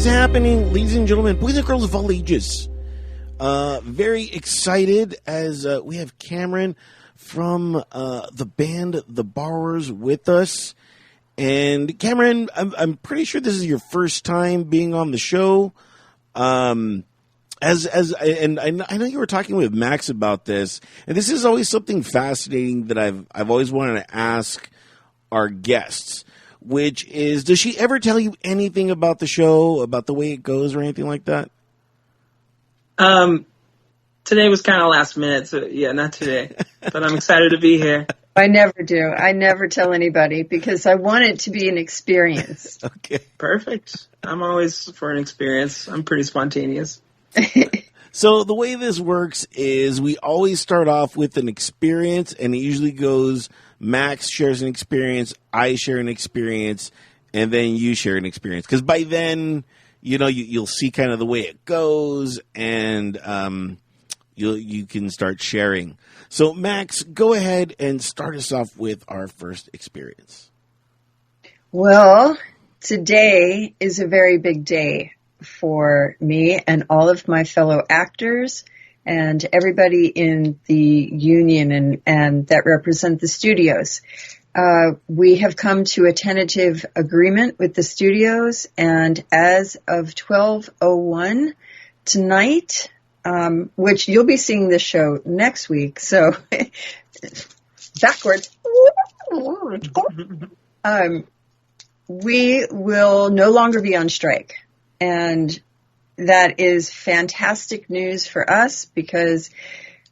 happening, ladies and gentlemen, boys and girls of all ages? Very excited as we have Cameron from the band The Borrowers with us. And Cameron, I'm pretty sure this is your first time being on the show. And I know you were talking with Max about this, and this is always something fascinating that I've always wanted to ask our guests, which is, does she ever tell you anything about the show, about the way it goes, or anything like that? Today was kind of last minute, so yeah, not today. But I'm excited to be here. I never do. I never tell anybody because I want it to be an experience. Okay. Perfect. I'm always for an experience. I'm pretty spontaneous. So the way this works is we always start off with an experience, and it usually goes Max shares an experience, I share an experience, and then you share an experience. Because by then, you know, you'll see kind of the way it goes, and you can start sharing. So Max, go ahead and start us off with our first experience. Well, today is a very big day for me and all of my fellow actors and everybody in the union and that represent the studios. We have come to a tentative agreement with the studios, and as of 12:01 tonight, which you'll be seeing this show next week, so backwards. We will no longer be on strike. And that is fantastic news for us because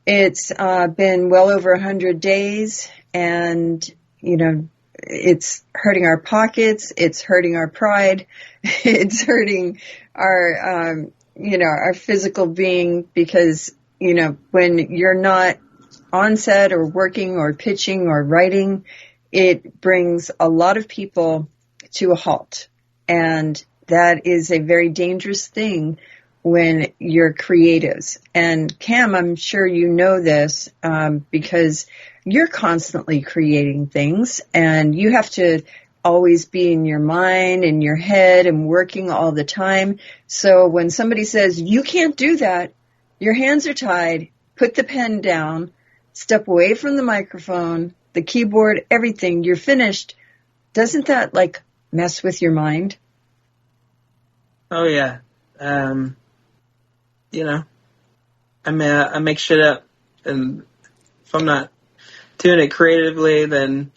it's been well over 100 days, and, you know, it's hurting our pockets, it's hurting our pride, it's hurting our, our physical being because, you know, when you're not on set or working or pitching or writing, it brings a lot of people to a halt. And that is a very dangerous thing when you're creatives. And Cam, I'm sure you know this because you're constantly creating things and you have to always be in your mind, in your head, and working all the time. So when somebody says, you can't do that, your hands are tied, put the pen down, step away from the microphone, the keyboard, everything, you're finished. Doesn't that mess with your mind? Oh yeah. I make shit up, and if I'm not doing it creatively, then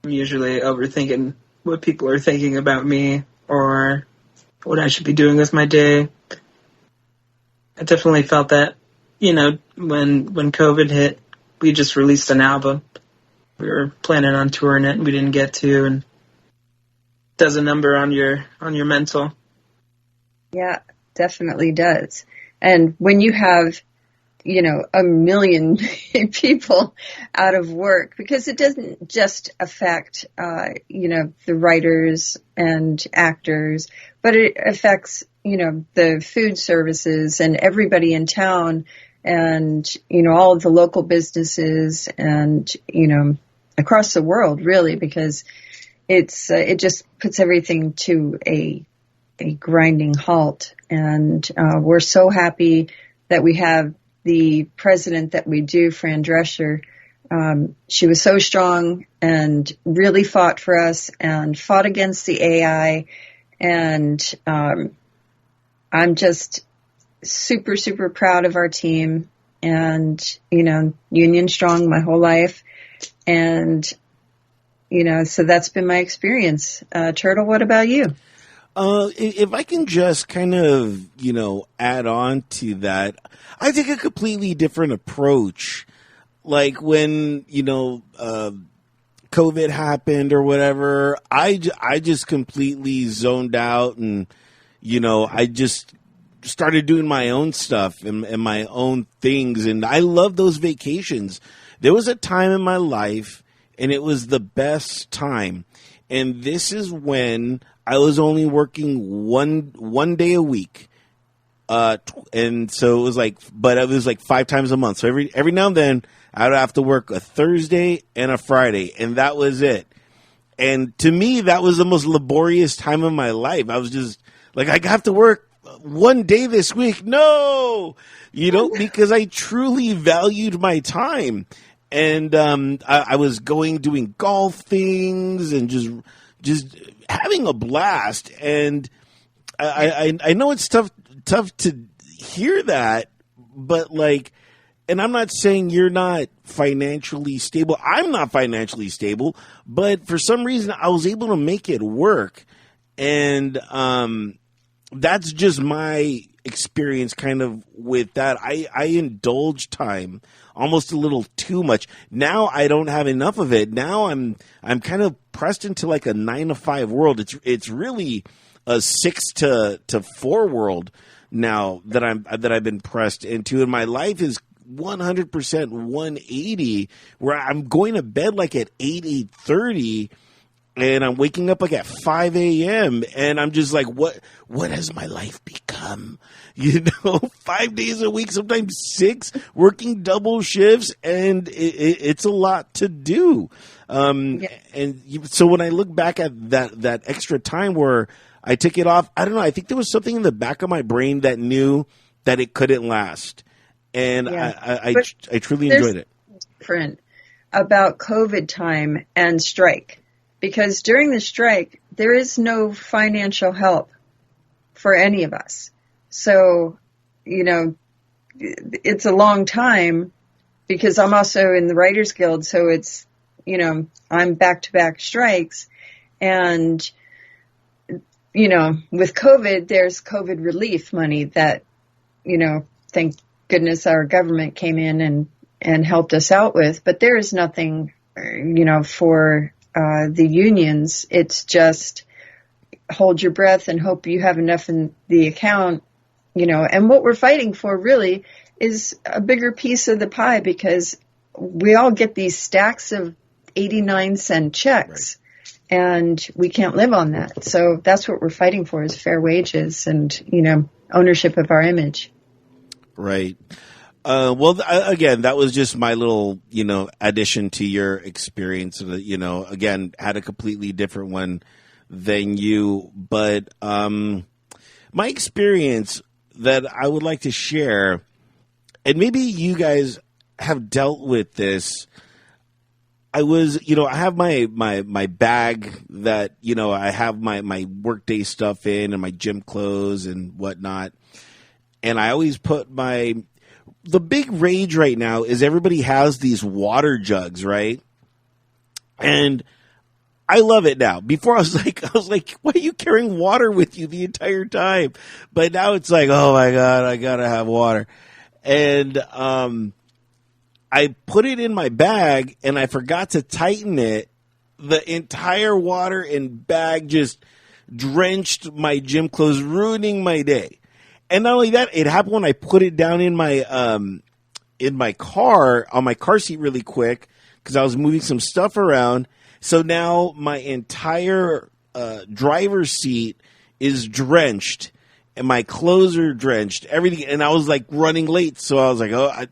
I'm usually overthinking what people are thinking about me or what I should be doing with my day. I definitely felt that, when COVID hit, we just released an album. We were planning on touring it and we didn't get to, and it does a number on your mental. Yeah, definitely does. And when you have, 1 million people out of work, because it doesn't just affect, the writers and actors, but it affects, the food services and everybody in town and, all of the local businesses and, across the world, really, because it just puts everything to a grinding halt. And we're so happy that we have the president that we do, Fran Drescher. She was so strong and really fought for us and fought against the AI. And I'm just super, super proud of our team and, union strong my whole life. And, so that's been my experience. Turtle, what about you? If I can just kind of, add on to that, I take a completely different approach. Like when, COVID happened or whatever, I just completely zoned out and, I just started doing my own stuff and my own things. And I love those vacations. There was a time in my life, and it was the best time. And this is when I was only working one day a week. And so it was but it was 5 times a month. So every now and then I would have to work a Thursday and a Friday, and that was it. And to me, that was the most laborious time of my life. I was just Like, I have to work one day this week. No, because I truly valued my time. And I was doing golf things and just having a blast. And I know it's tough to hear that, but like, and I'm not saying you're not financially stable. I'm not financially stable, but for some reason I was able to make it work. And that's just my experience kind of with that. I indulge time almost a little too much. Now I don't have enough of it. Now I'm kind of pressed into like a 9 to 5 world. It's really a 6 to 4 world now that I've been pressed into, and my life is 100% 180, where I'm going to bed like at 8:30, and I'm waking up like at 5 a.m. and I'm just like, what has my life become? 5 days a week, sometimes 6, working double shifts, and it's a lot to do. So when I look back at that extra time where I took it off, I don't know, I think there was something in the back of my brain that knew that it couldn't last. And I truly enjoyed it. Different about COVID time and strike, because during the strike, there is no financial help for any of us. So, it's a long time, because I'm also in the Writers Guild. So it's, I'm back-to-back strikes, and, with COVID, there's COVID relief money that, thank goodness our government came in and helped us out with, but there is nothing, for the unions. It's just hold your breath and hope you have enough in the account, and what we're fighting for really is a bigger piece of the pie, because we all get these stacks of 89-cent checks. Right. And we can't live on that. So that's what we're fighting for, is fair wages and, ownership of our image. Right. Well, again, that was just my little, addition to your experience. Again, had a completely different one than you. But my experience that I would like to share, and maybe you guys have dealt with this. I was, I have my bag that, I have my workday stuff in, and my gym clothes and whatnot. And I always put the big rage right now is everybody has these water jugs, right? And I love it now. Before I was like, why are you carrying water with you the entire time? But now it's like, oh my God, I gotta have water. And, I put it in my bag and I forgot to tighten it. The entire water and bag just drenched my gym clothes, ruining my day. And not only that, it happened when I put it down in my car, on my car seat really quick, because I was moving some stuff around. So now my entire driver's seat is drenched and my clothes are drenched, everything. And I was like running late. So I was like, oh,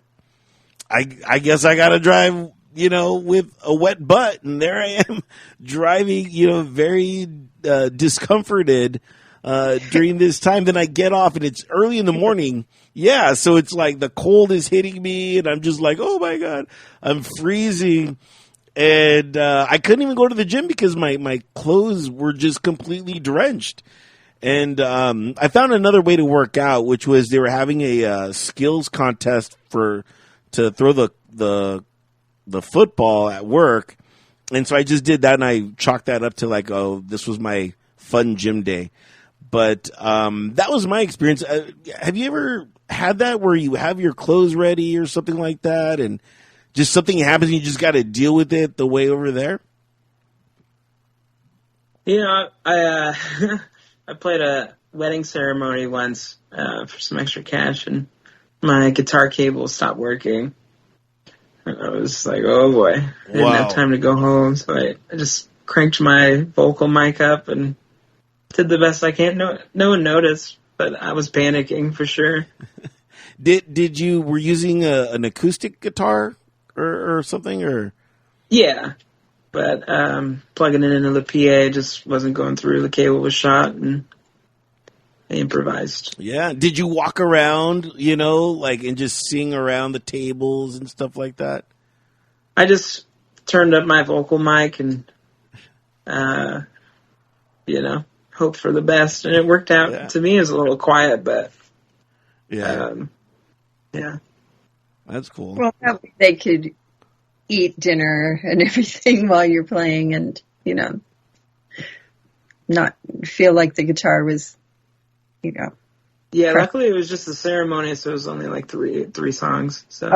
I guess I got to drive, with a wet butt. And there I am driving, very discomforted during this time. Then I get off and it's early in the morning. Yeah. So it's like the cold is hitting me and I'm just like, oh my God, I'm freezing. And I couldn't even go to the gym because my clothes were just completely drenched. And I found another way to work out, which was they were having a skills contest to throw the football at work. And so I just did that, and I chalked that up to like, oh, this was my fun gym day. But that was my experience. Have you ever had that where you have your clothes ready or something like that, and just something happens and you just got to deal with it the way over there? I I played a wedding ceremony once for some extra cash, and my guitar cable stopped working. And I was like, oh boy. I didn't have time to go home, so I just cranked my vocal mic up and did the best I can. No one noticed, but I was panicking for sure. Did you were using an acoustic guitar or something, or? Yeah, but plugging it into the PA just wasn't going through. The cable was shot, and I improvised. Yeah. Did you walk around, like, and just sing around the tables and stuff like that? I just turned up my vocal mic and, hope for the best. And it worked out. Yeah. To me, it was a little quiet, but Yeah. yeah. That's cool. Well, that way they could eat dinner and everything while you're playing and, not feel like the guitar was, Yeah, luckily it was just a ceremony, so it was only like three songs. So.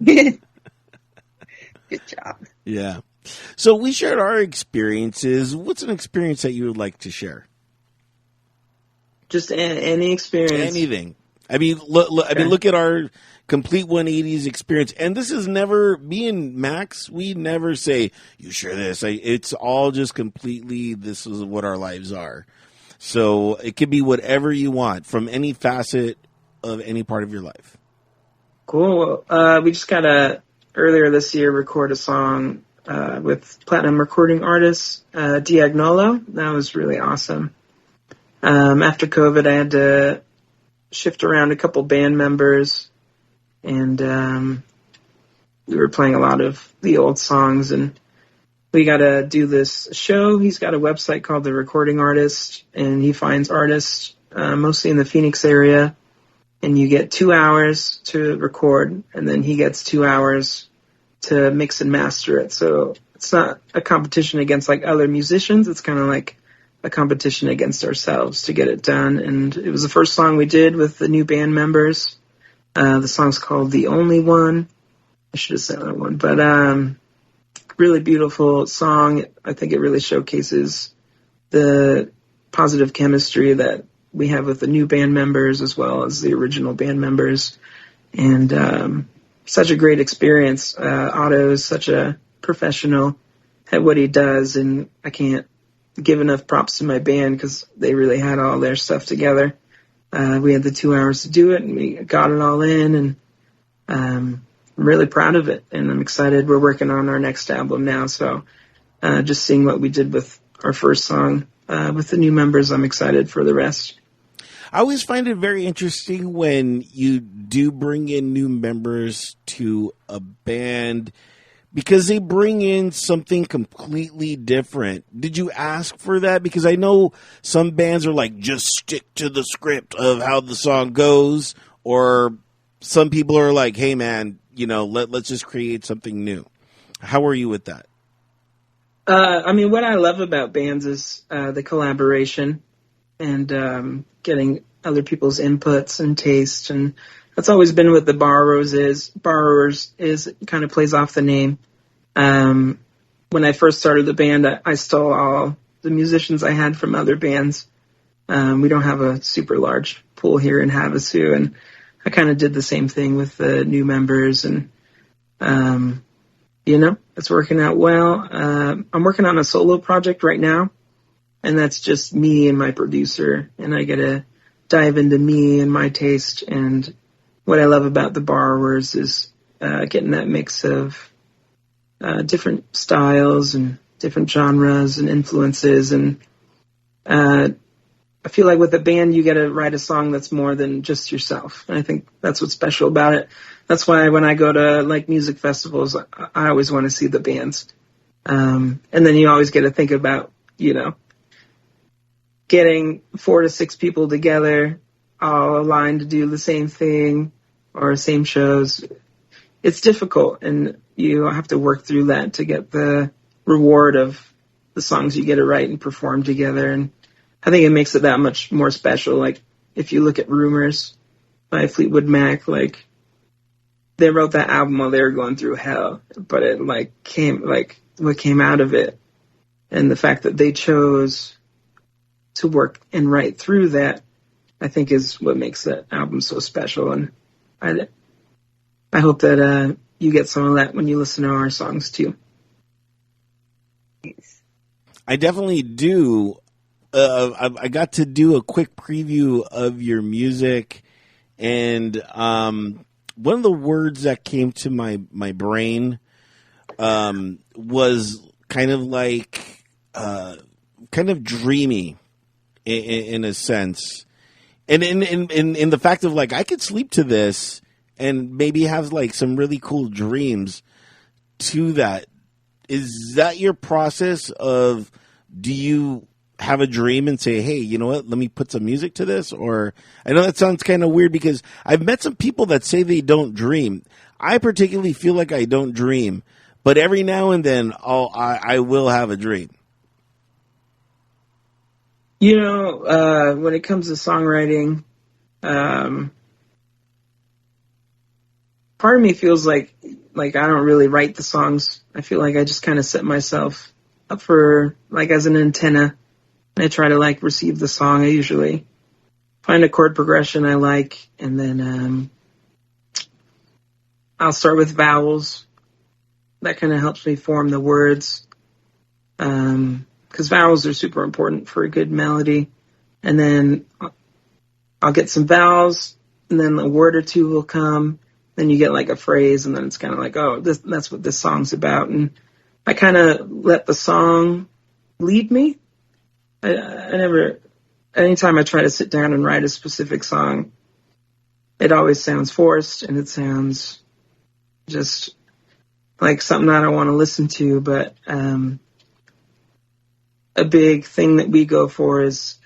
Good job. Yeah. So we shared our experiences. What's an experience that you would like to share? Just any experience. Anything. I mean, look at our complete 180s experience. And this is never, me and Max, we never say, you share this. It's all just completely, this is what our lives are. So it could be whatever you want from any facet of any part of your life. Cool. We just got earlier this year, record a song with platinum recording artist Diagnolo. That was really awesome. After COVID, I had to shift around a couple band members, and we were playing a lot of the old songs, and we got to do this show. He's got a website called The Recording Artist, and he finds artists mostly in the Phoenix area, and you get 2 hours to record, and then he gets 2 hours to mix and master it. So it's not a competition against like other musicians. It's kind of like a competition against ourselves to get it done. And it was the first song we did with the new band members. The song's called The Only One. I should have said that one. But really beautiful song. I think it really showcases the positive chemistry that we have with the new band members as well as the original band members. And such a great experience. Otto is such a professional at what he does, and I can't give enough props to my band because they really had all their stuff together. We had the 2 hours to do it, and we got it all in, and I'm really proud of it, and I'm excited. We're working on our next album now, so just seeing what we did with our first song with the new members, I'm excited for the rest. I always find it very interesting when you do bring in new members to a band because they bring in something completely different. Did you ask for that? Because I know some bands are like, just stick to the script of how the song goes, or some people are like, hey man, let's just create something new. How are you with that? What I love about bands is the collaboration and getting other people's inputs and taste, and that's always been what the Borrowers is. Borrowers is kind of plays off the name. When I first started the band, I stole all the musicians I had from other bands. We don't have a super large pool here in Havasu, and I kind of did the same thing with the new members, and it's working out well. I'm working on a solo project right now, and that's just me and my producer, and I get to dive into me and my taste. And what I love about the Borrowers is getting that mix of different styles and different genres and influences. And I feel like with a band, you get to write a song that's more than just yourself. And I think that's what's special about it. That's why when I go to like music festivals, I always want to see the bands. And then you always get to think about, getting 4 to 6 people together, all aligned to do the same thing or same shows. It's difficult, and you have to work through that to get the reward of the songs you get to write and perform together. And I think it makes it that much more special. Like, if you look at Rumors by Fleetwood Mac, like, they wrote that album while they were going through hell, but it what came out of it, and the fact that they chose to work and write through that, I think is what makes that album so special. And I hope that you get some of that when you listen to our songs too. I definitely do. I got to do a quick preview of your music, and one of the words that came to my brain was kind of dreamy in a sense. And in the fact of like, I could sleep to this and maybe have like some really cool dreams to that. Is that your process of, do you have a dream and say, hey, you know what, let me put some music to this? Or I know that sounds kind of weird because I've met some people that say they don't dream. I particularly feel like I don't dream, but every now and then I will have a dream. You know, when it comes to songwriting, part of me feels like I don't really write the songs. I feel like I just kind of set myself up for, like, as an antenna, and I try to, like, receive the song. I usually find a chord progression I like, and then I'll start with vowels. That kind of helps me form the words. Because vowels are super important for a good melody. And then I'll get some vowels, and then a word or two will come. Then you get like a phrase, and then it's kind of like, oh, that's what this song's about. And I kind of let the song lead me. Anytime I try to sit down and write a specific song, it always sounds forced, and it sounds just like something I don't want to listen to. But a big thing that we go for is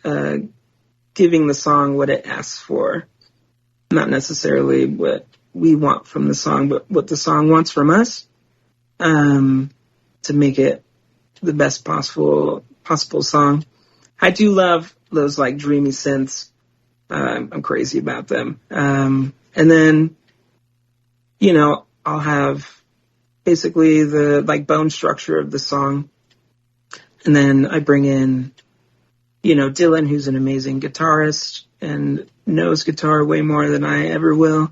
giving the song what it asks for, not necessarily what we want from the song, but what the song wants from us, to make it the best possible song. I do love those like dreamy synths. I'm crazy about them. And then, you know, I'll have basically the like bone structure of the song. And then I bring in, you know, Dylan, who's an amazing guitarist and knows guitar way more than I ever will.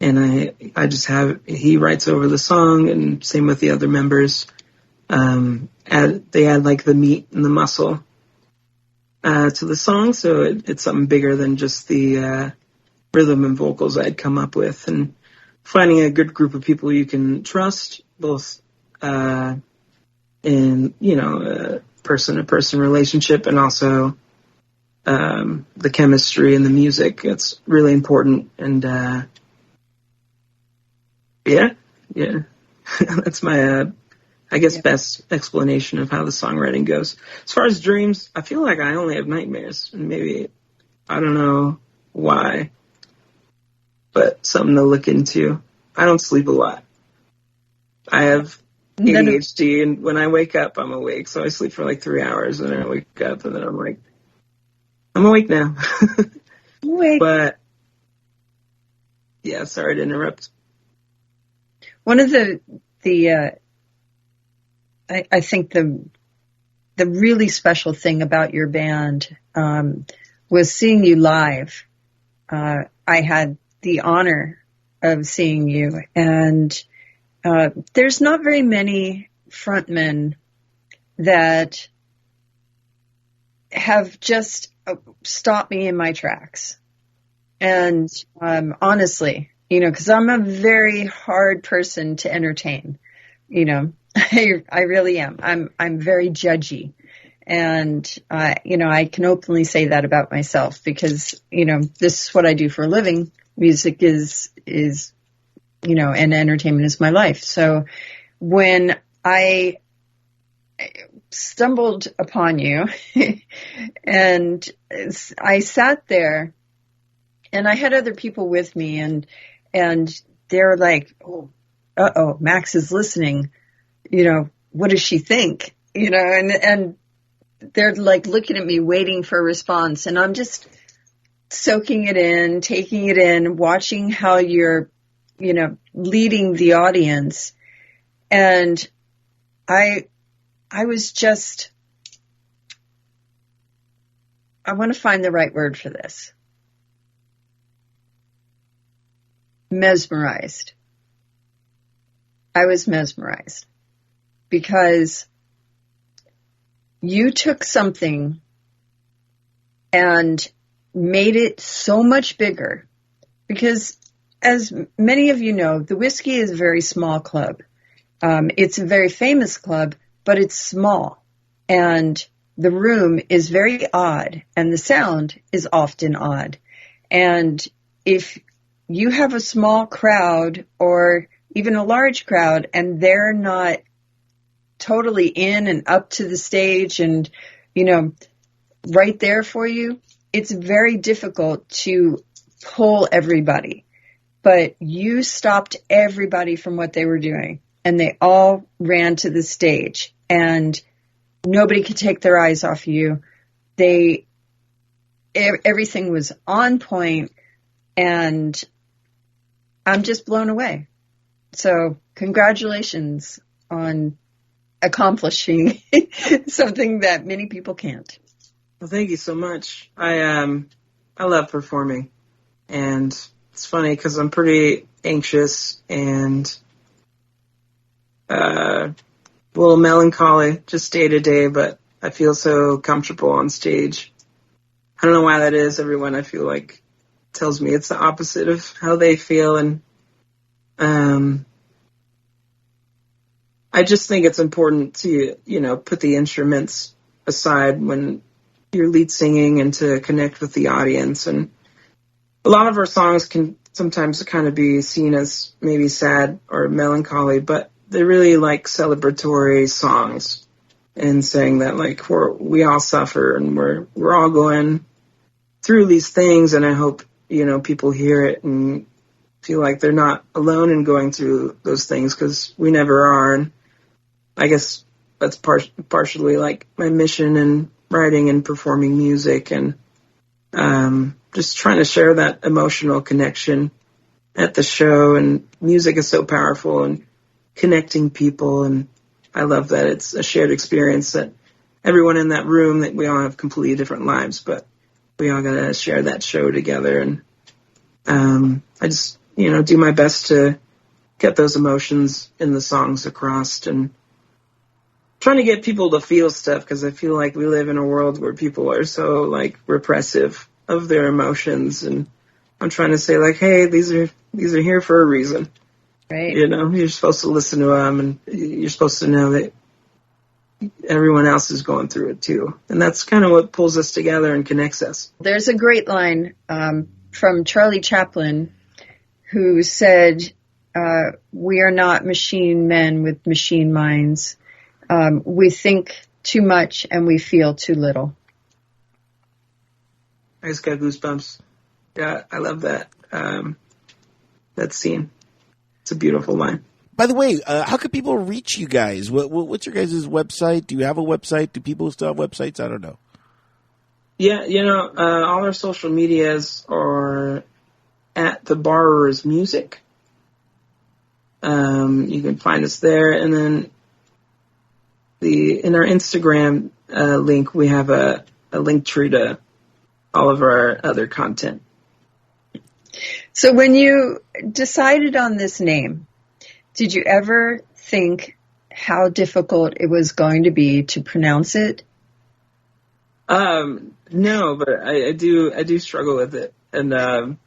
And I just he writes over the song, and same with the other members. They add like the meat and the muscle to the song, so it's something bigger than just the rhythm and vocals I'd come up with. And finding a good group of people you can trust, both in, you know, person-to-person relationship, and also the chemistry and the music. It's really important. And yeah, that's my, I guess, best explanation of how the songwriting goes. As far as dreams, I feel like I only have nightmares, and maybe, I don't know why, but something to look into. I don't sleep a lot. I have ADHD, and when I wake up, I'm awake. So I sleep for like 3 hours, and then I wake up, and then I'm like, I'm awake now. Awake. But yeah, sorry to interrupt. One of I think the really special thing about your band was seeing you live. I had the honor of seeing you, and there's not very many frontmen that have just stopped me in my tracks. And honestly, you know, because I'm a very hard person to entertain, you know. I really am. I'm very judgy, and you know, I can openly say that about myself because, you know, this is what I do for a living. Music is you know, and entertainment is my life. So when I stumbled upon you and I sat there, and I had other people with me, and they're like, oh, Max is listening. You know, what does she think? You know, and they're like looking at me, waiting for a response. And I'm just soaking it in, taking it in, watching how you're, you know, leading the audience. And I was just, I want to find the right word for this. Mesmerized. I was mesmerized. Because you took something and made it so much bigger. Because as many of you know, the Whiskey is a very small club. It's a very famous club, but it's small. And the room is very odd, and the sound is often odd. And if you have a small crowd or even a large crowd and they're not totally in and up to the stage and, right there for you, it's very difficult to pull everybody. But you stopped everybody from what they were doing, and they all ran to the stage, and nobody could take their eyes off you. Everything was on point, and I'm just blown away. So congratulations on accomplishing something that many people can't. Well, thank you so much. I love performing, and it's funny because I'm pretty anxious and a little melancholy just day to day, but I feel so comfortable on stage. I don't know why that is. Everyone I feel like tells me it's the opposite of how they feel, and I just think it's important to, put the instruments aside when you're lead singing and to connect with the audience. And a lot of our songs can sometimes kind of be seen as maybe sad or melancholy, but they're really like celebratory songs and saying that like we all suffer and we're all going through these things. And I hope, people hear it and feel like they're not alone in going through those things, because we never are. And I guess that's partially like my mission in writing and performing music, and just trying to share that emotional connection at the show. And music is so powerful and connecting people, and I love that it's a shared experience, that everyone in that room, that we all have completely different lives, but we all gotta share that show together. And I just do my best to get those emotions in the songs across, and trying to get people to feel stuff, because I feel like we live in a world where people are so like repressive of their emotions, and I'm trying to say like, hey, these are here for a reason. Right. You're supposed to listen to them, and you're supposed to know that everyone else is going through it too. And that's kind of what pulls us together and connects us. There's a great line from Charlie Chaplin, who said, we are not machine men with machine minds. We think too much and we feel too little. I just got goosebumps. Yeah, I love that that scene. It's a beautiful line. By the way, how can people reach you guys? What's your guys' website? Do you have a website? Do people still have websites? I don't know. Yeah, all our social medias are at The Borrowers Music. You can find us there, and then in our Instagram link, we have a link tree to all of our other content. So when you decided on this name, did you ever think how difficult it was going to be to pronounce it? No, but I do struggle with it. And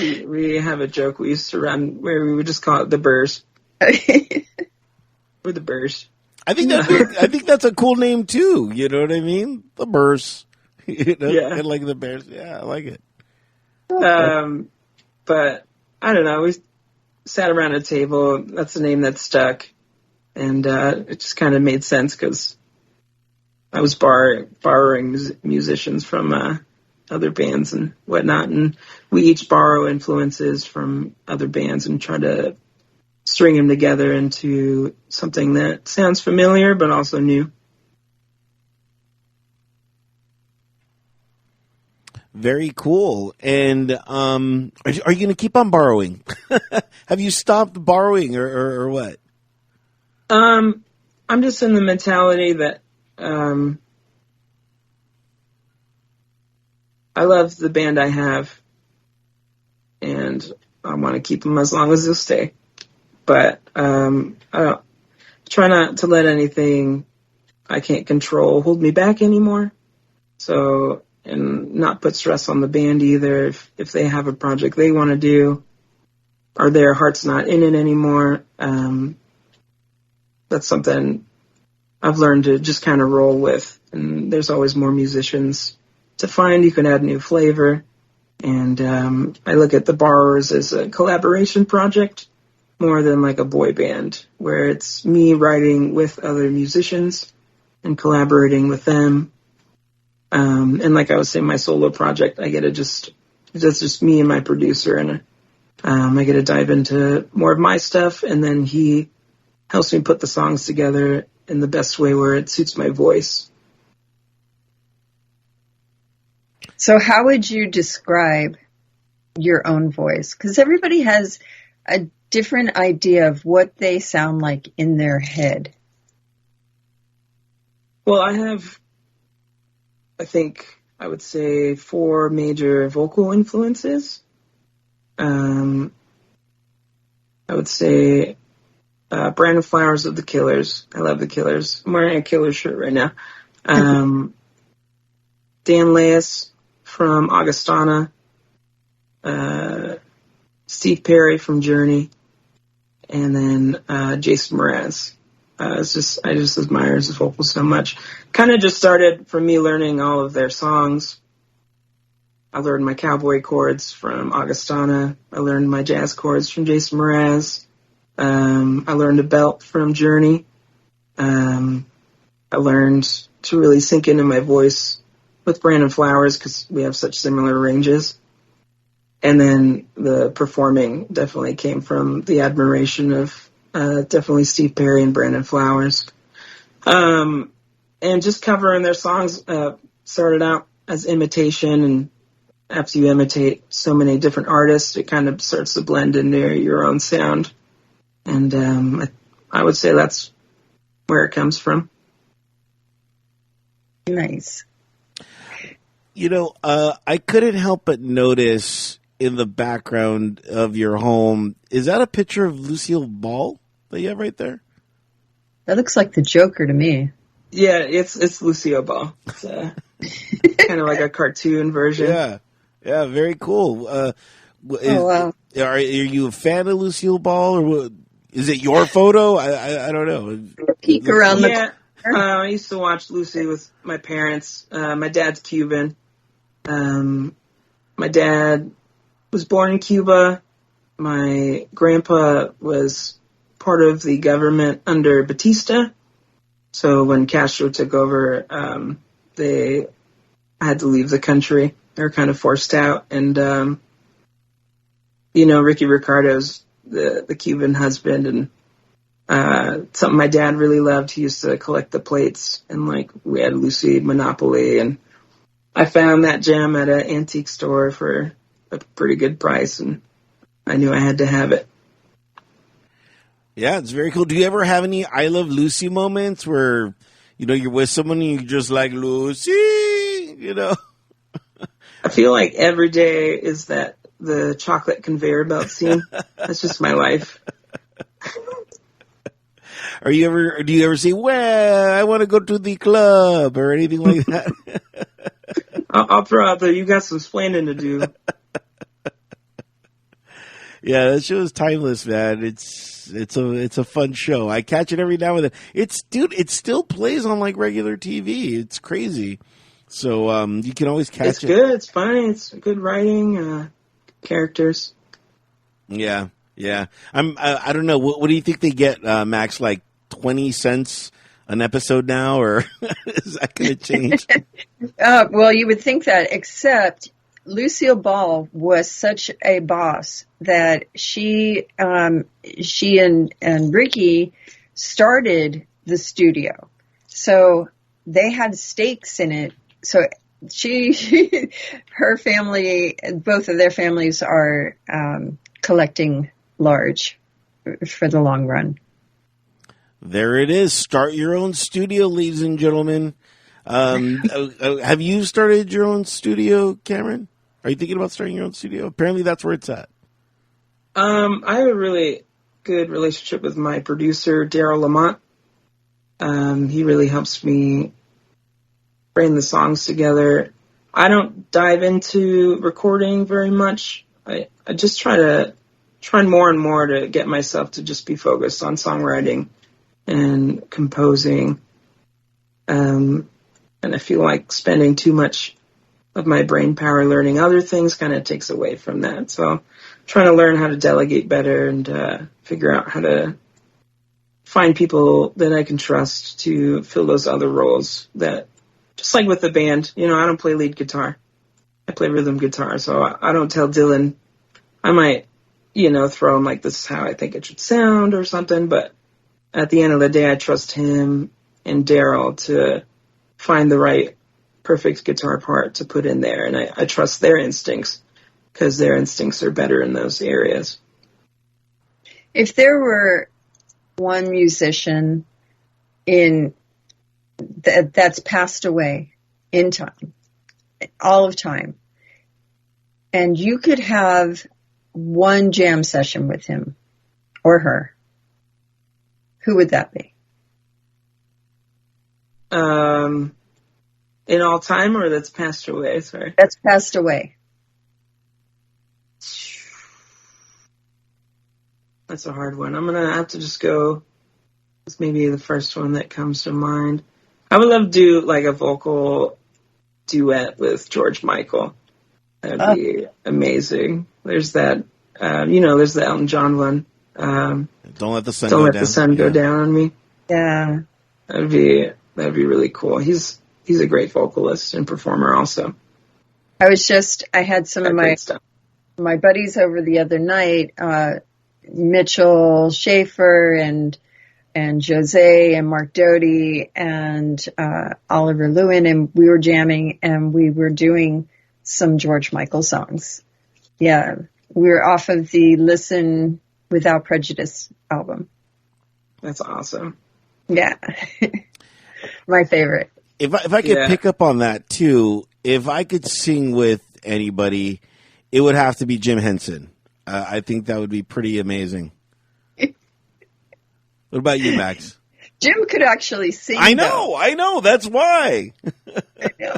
we have a joke we used to run where we would just call it the Burrs. We're the Burrs. I think that's a cool name too. You know what I mean? The Burrs. Yeah. And like the Bears. Yeah, I like it. But I don't know. We sat around a table. That's the name that stuck, and it just kind of made sense because I was borrowing musicians from other bands and whatnot, and we each borrow influences from other bands and try to string them together into something that sounds familiar but also new. Very cool. And are you going to keep on borrowing? Have you stopped borrowing or what? I'm just in the mentality that I love the band I have, and I want to keep them as long as they'll stay. But I try not to let anything I can't control hold me back anymore. So, and not put stress on the band either. If they have a project they want to do, or their heart's not in it anymore, that's something I've learned to just kind of roll with. And there's always more musicians to find. You can add new flavor. And I look at the Borrowers as a collaboration project more than like a boy band, where it's me writing with other musicians and collaborating with them. And like I was saying, my solo project, that's just me and my producer, and I get to dive into more of my stuff, and then he helps me put the songs together in the best way where it suits my voice. So how would you describe your own voice? Because everybody has a different idea of what they sound like in their head. Well, I would say 4 major vocal influences. I would say Brandon Flowers of the Killers. I love the Killers. I'm wearing a Killers shirt right now. Dan Leas from Augustana. Steve Perry from Journey. And then Jason Mraz. I just admire his vocals so much. Kind of just started from me learning all of their songs. I learned my cowboy chords from Augustana. I learned my jazz chords from Jason Mraz. I learned a belt from Journey. I learned to really sink into my voice with Brandon Flowers because we have such similar ranges. And then the performing definitely came from the admiration of definitely Steve Perry and Brandon Flowers. And just covering their songs started out as imitation, and after you imitate so many different artists, it kind of starts to blend into your own sound. And I would say that's where it comes from. Nice. You know, I couldn't help but notice in the background of your home, is that a picture of Lucille Ball that you have right there? That looks like the Joker to me. Yeah, it's Lucille Ball. It's kind of like a cartoon version. Yeah, very cool. Wow. Are you a fan of Lucille Ball, or what? Is it your photo? I don't know. Peek around the corner. I used to watch Lucy with my parents. My dad's Cuban. My dad was born in Cuba. My grandpa was part of the government under Batista. So when Castro took over, they had to leave the country. They were kind of forced out. And, Ricky Ricardo's the Cuban husband, and something my dad really loved. He used to collect the plates, and we had Lucy Monopoly, and I found that gem at an antique store for a pretty good price, and I knew I had to have it. Yeah, it's very cool. Do you ever have any I Love Lucy moments where, you're with someone and you're just like, Lucy, I feel like every day is the chocolate conveyor belt scene. That's just my life. Do you ever say, well, I want to go to the club or anything like that? I'll throw out there, you got some explaining to do. Yeah, that show is timeless, man. It's a fun show. I catch it every now and then. It still plays on regular TV. It's crazy. So you can always catch it. It's good. It's funny. It's good writing. Characters. Yeah. I don't know. What do you think they get, Max? 20 cents an episode now, or is that going to change? Well, you would think that, except Lucille Ball was such a boss that she and Ricky started the studio, so they had stakes in it. So her family, both of their families are collecting large for the long run. There it is. Start your own studio, ladies and gentlemen. Have you started your own studio, Cameron? Are you thinking about starting your own studio? Apparently that's where it's at. I have a really good relationship with my producer, Daryl Lamont. He really helps me bring the songs together. I don't dive into recording very much. I just try more and more to get myself to just be focused on songwriting and composing. And I feel like spending too much of my brain power learning other things kind of takes away from that. So trying to learn how to delegate better and figure out how to find people that I can trust to fill those other roles that, just like with the band, I don't play lead guitar. I play rhythm guitar, so I don't tell Dylan. I might, throw him like, this is how I think it should sound or something, but at the end of the day, I trust him and Daryl to find the right perfect guitar part to put in there, and I trust their instincts because their instincts are better in those areas. If there were one musician that's passed away in time, all of time, and you could have one jam session with him or her, who would that be? In all time, or that's passed away? Sorry, that's passed away. That's a hard one. I'm gonna have to just go. This may be the first one that comes to mind. I would love to do like a vocal duet with George Michael. That'd be amazing. There's that. There's the Elton John one. Don't let the sun go down on me. Yeah, that'd be really cool. He's a great vocalist and performer also. I had some of my buddies over the other night, Mitchell Schaefer and Jose and Mark Doty and Oliver Lewin, and we were jamming and we were doing some George Michael songs. Yeah, we were off of the Listen Without Prejudice album. That's awesome. Yeah, my favorite. If I could pick up on that too, if I could sing with anybody, it would have to be Jim Henson. I think that would be pretty amazing. What about you, Max? Jim could actually sing. I know. That's why. I know.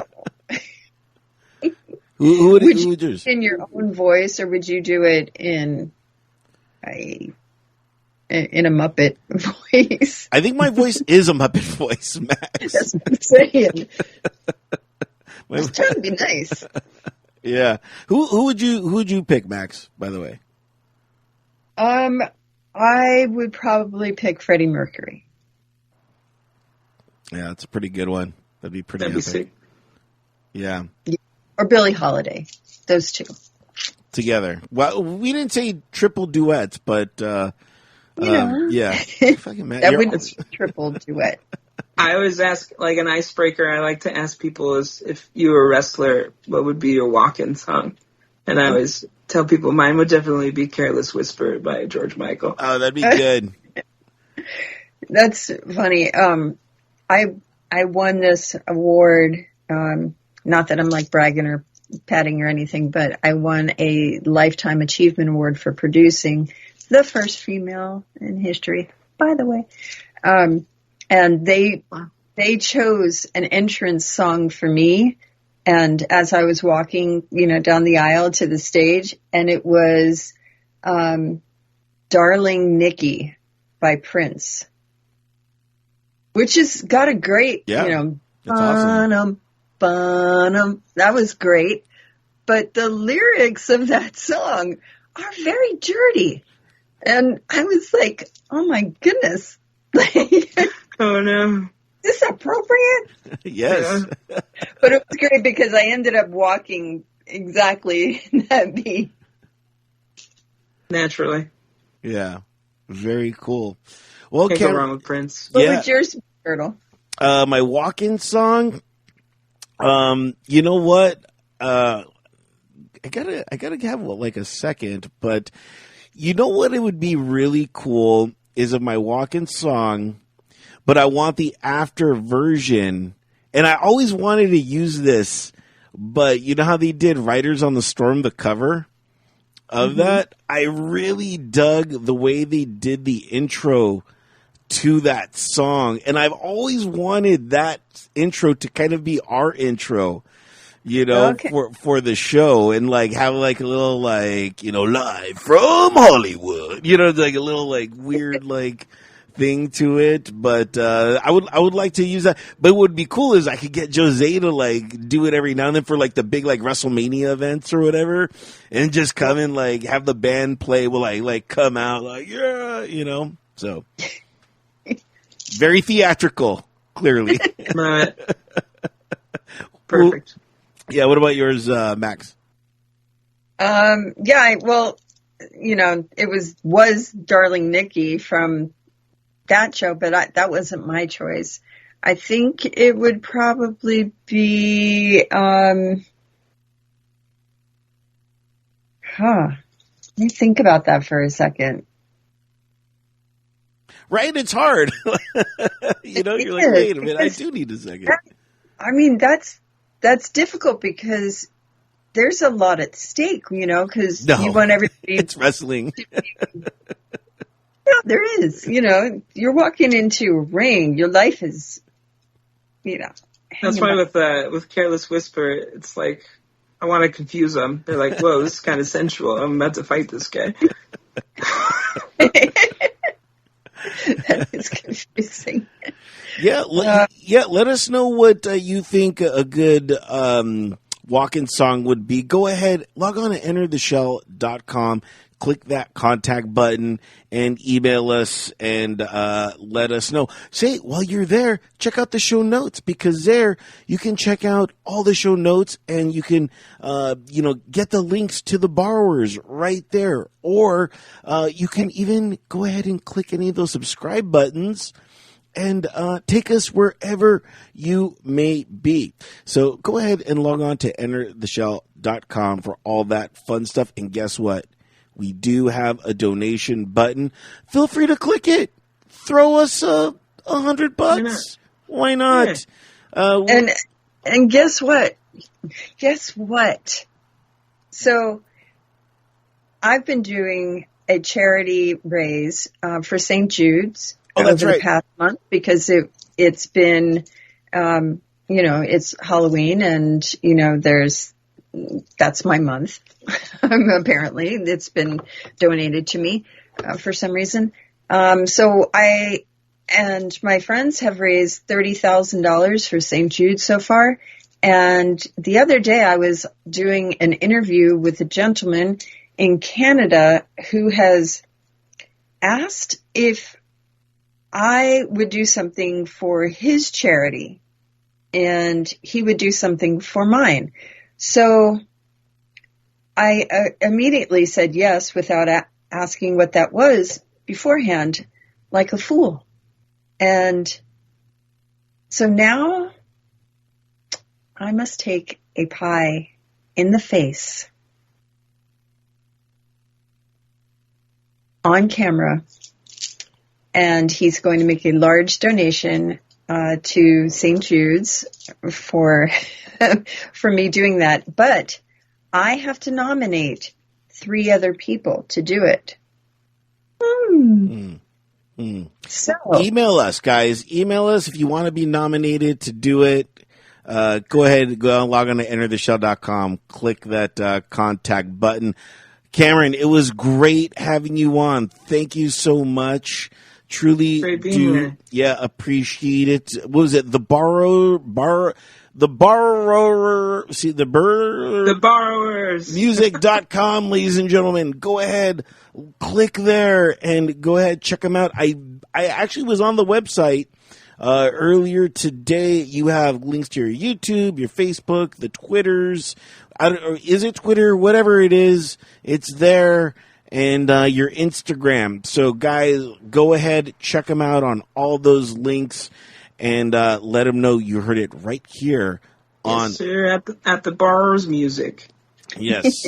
Who would you choose? In your own voice, or would you do it in a Muppet voice? I think my voice is a Muppet voice, Max. That's what I'm saying. It's trying to be nice. Yeah. Who would you pick, Max, by the way? I would probably pick Freddie Mercury. Yeah, that's a pretty good one. That'd be pretty epic. Sick. Yeah. Or Billie Holiday. Those two. Together. Well, we didn't say triple duets, but yeah. That would be a triple duet. I always ask, like an icebreaker, I like to ask people is if you were a wrestler, what would be your walk-in song? And I always tell people mine would definitely be Careless Whisper by George Michael. Oh, that'd be good. That's funny. I won this award, not that I'm like bragging or patting or anything, but I won a Lifetime Achievement Award for producing the first female in history, by the way. And they chose an entrance song for me. And as I was walking, down the aisle to the stage, and it was Darling Nikki by Prince, which has got a great, that's awesome. That was great. But the lyrics of that song are very dirty. And I was like, oh my goodness. Oh no. Is this appropriate? Yes. Yeah. But it was great because I ended up walking exactly in that beat. Naturally. Yeah. Very cool. Well, can't go wrong with Prince. What was yours, Turtle? My walk-in song. You know what? I gotta have like a second, but you know what? It would be really cool is of my walk-in song, but I want the after version, and I always wanted to use this, but you know how they did Riders on the Storm, the cover of that? I really dug the way they did the intro to that song, and I've always wanted that intro to kind of be our intro, for the show, and like have like a little like, live from Hollywood, like a little like weird like thing to it, but I would like to use that. But what would be cool is I could get Jose to like do it every now and then for like the big like WrestleMania events or whatever, and just come and like have the band play. Will I like come out like so very theatrical, clearly. Right. Perfect. Well, yeah. What about yours, Max? It was Darling Nikki from that show, but that wasn't my choice. I think it would probably be, let me think about that for a second. Right? It's hard. You're like, wait a minute, I do need a second. I mean, that's difficult because there's a lot at stake, because you want everybody. It's wrestling. Yeah, there is. You're walking into a ring. Your life is, That's why with Careless Whisper, it's like I want to confuse them. They're like, "Whoa, this is kind of sensual. I'm about to fight this guy." That is confusing. Yeah, let us know what you think a good walk-in song would be. Go ahead, log on to entertheshell.com, click that contact button, and email us and let us know. Say, while you're there, check out the show notes, because there you can check out all the show notes and you can, get the links to the borrowers right there. Or you can even go ahead and click any of those subscribe buttons and take us wherever you may be. So go ahead and log on to entertheshell.com for all that fun stuff. And guess what? We do have a donation button. Feel free to click it. Throw us $100. Why not? Yeah. And guess what? Guess what? So I've been doing a charity raise for St. Jude's over the past month, because it's been, it's Halloween, and that's my month. Apparently, it's been donated to me for some reason. So I and my friends have raised $30,000 for St. Jude so far. And the other day, I was doing an interview with a gentleman in Canada who has asked if I would do something for his charity and he would do something for mine. So I immediately said yes without asking what that was beforehand, like a fool. And so now I must take a pie in the face on camera, and he's going to make a large donation to St. Jude's for me doing that. But I have to nominate 3 other people to do it. So email us, guys. Email us if you want to be nominated to do it. Go ahead, log on to entertheshell.com, click that contact button. Cameron, it was great having you on. Thank you so much. Truly do, appreciate it. What was it? The borrowers. Music.com, ladies and gentlemen. Go ahead, click there and go ahead, check them out. I actually was on the website earlier today. You have links to your YouTube, your Facebook, the Twitters. Is it Twitter? Whatever it is, it's there. And your Instagram. So, guys, go ahead, check them out on all those links, and let them know you heard it right here on. Yes, sir, at the Borrowers Music. Yes,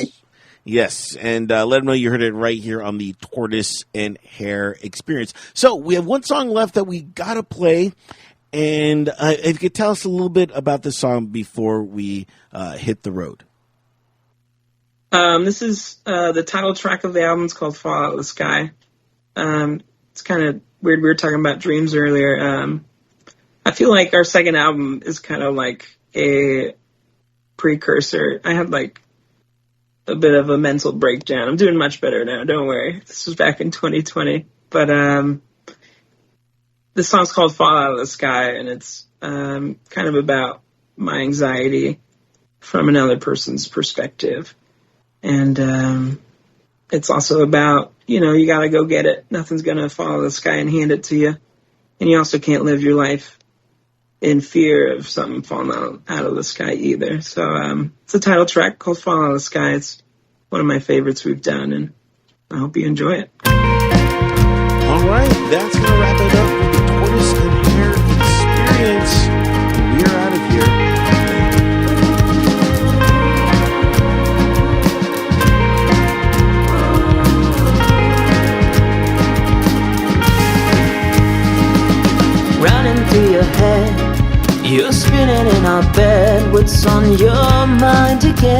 yes, and let them know you heard it right here on the Tortious and Hare Experience. So, we have one song left that we gotta play, and if you could tell us a little bit about the song before we hit the road. This is the title track of the album. It's called Fall Out of the Sky. It's kind of weird. We were talking about dreams earlier. I feel like our second album is kind of like a precursor. I had like a bit of a mental breakdown. I'm doing much better now. Don't worry. This was back in 2020. But the song's called Fall Out of the Sky, and it's kind of about my anxiety from another person's perspective. And it's also about, you got to go get it. Nothing's going to fall out of the sky and hand it to you. And you also can't live your life in fear of something falling out of the sky either. So it's a title track called Fall Out of the Sky. It's one of my favorites we've done, and I hope you enjoy it. All right, that's going to wrap it up with the Tortious and Hare experience. We're out of here. Running through your head, you're spinning in our bed. What's on your mind again?